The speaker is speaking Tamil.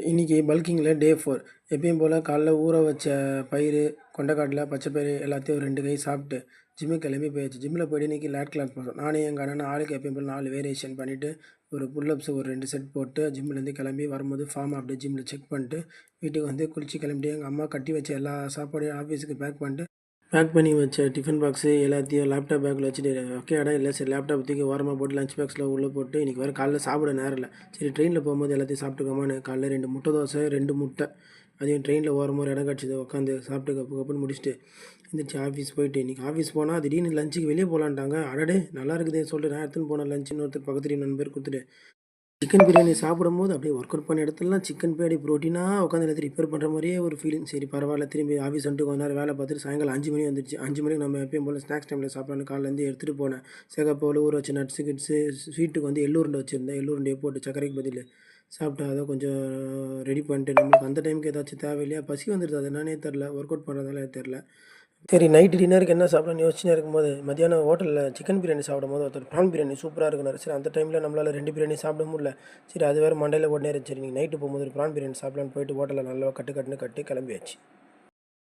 இன்றைக்கி பல்கிங்கில் டே 4 எப்பயும் போல் காலைல ஊற வச்ச பயிறு, கொண்டைக்கடலை, பச்சை பயிறு எல்லாத்தையும் ஒரு 2 கை சாப்பிட்டு ஜிம்முக்கு கிளம்பி போயாச்சு. ஜிம்மில் போய்ட்டு இன்றைக்கி லேட் கிளாஸ் போனோம். நானும் எங்கள் அண்ணனும் ஆளுக்கு எப்பயும் போல் 4 வேரியேஷன் பண்ணிவிட்டு ஒரு புல்லப்ஸ் ஒரு 2 செட் போட்டு ஜிம்லேருந்து கிளம்பி வரும்போது ஃபார்ம் அப்படியே ஜிம்மில் செக் பண்ணிட்டு வீட்டுக்கு வந்து குளித்து கிளம்பிட்டு எங்கள் அம்மா கட்டி வச்ச எல்லா சாப்பாடையும் ஆஃபீஸுக்கு பேக் பண்ணி வச்ச டிஃபன் பாக்ஸு எல்லாத்தையும் லேப்டாப் பேக்கில் வச்சுட்டு ஓகே இடம் இல்லை, சரி லேப்டாப் தூக்கி ஓரமாக போட்டு லஞ்ச் பாக்ஸில் உள்ளே போட்டு இன்றைக்கி வேறு காலைல சாப்பிட நேரம் இல்லை, சரி ட்ரெயினில் போகும்போது எல்லாத்தையும் சாப்பிட்டுக்கோமான்னு காலைல 2 முட்டை தோசை 2 முட்டை அதையும் ட்ரெயினில் ஓரமாக ஒரு இடம் கிடச்சிது உட்காந்து சாப்பிட்டு கப்புன்னு முடிச்சுட்டு எந்திரிச்சு ஆஃபீஸ் போயிட்டு இன்றைக்கி ஆஃபீஸ் போனால் திடீர்னு லஞ்சுக்கு வெளியே போகலான்ட்டாங்க. அடடே நல்லா இருக்குதே சொல்லிட்டு நான் எடுத்துன்னு போனேன் லஞ்சுன்னு ஒருத்தர் பக்கத்து நண்பர் கொடுத்துட்டு சிக்கன் பிரியாணி சாப்பிடும்போது அப்படியே ஒர்க் அவுட் பண்ண இடத்துலலாம் சிக்கன் பிரியாணி ப்ரோட்டீனாக உட்காந்து எல்லாத்தையும் ரிப்பேர் பண்ணுற மாதிரியே ஒரு ஃபீலிங். சரி பரவாயில்ல, திரும்பி ஆஃபீஸ் வந்துட்டு கொஞ்ச நேரம் வேலை பார்த்துட்டு சாயங்காலம் 5 மணி வந்துடுச்சு. 5 மணிக்கு நம்ம எப்பயும் போல் ஸ்நாக்ஸ் டைமில் சாப்பிட்லான்னு காலையிலேருந்து எடுத்துகிட்டு போனேன். சேகப்போல் ஊற வச்ச நட்ஸு கிட்ஸு ஸ்வீட்டுக்கு வந்து எள்ளுருண்டை வச்சுருந்தேன். எள்ளுருண்டையை போட்டு சர்க்கரைக்கு பதில் சாப்பிட்டா அதை கொஞ்சம் ரெடி பண்ணிட்டு நம்மளுக்கு அந்த டைமுக்கு ஏதாச்சும் தேவையில்லையா, பசி வந்துடுது, அது என்னன்னே தெரில, ஒர்க் அவுட் பண்ணுறதால தெரில. சரி நைட்டு டின்னருக்கு என்ன சாப்பிடலான்னு யோசிச்சுனே இருக்கும்போது மத்தியானம் ஹோட்டலில் சிக்கன் பிரியாணி சாப்பிடும்போது ஒருத்தர் ப்ரான் பிரியாணி சூப்பராக இருக்குனாரு. சரி அந்த டைமில் நம்மளால் 2 பிரியாணி சாப்பிட முடியல. சரி அது வேறு மண்டையில் ஓடினே இருந்துச்சு. சரி நீங்கள் நைட்டு போகும்போது ஒரு ப்ரான் பிரியாணி சாப்பிடலான்னு போயிட்டு ஹோட்டலில் நல்லா கட்டுன்னு கட்டி கிளம்பியாச்சு.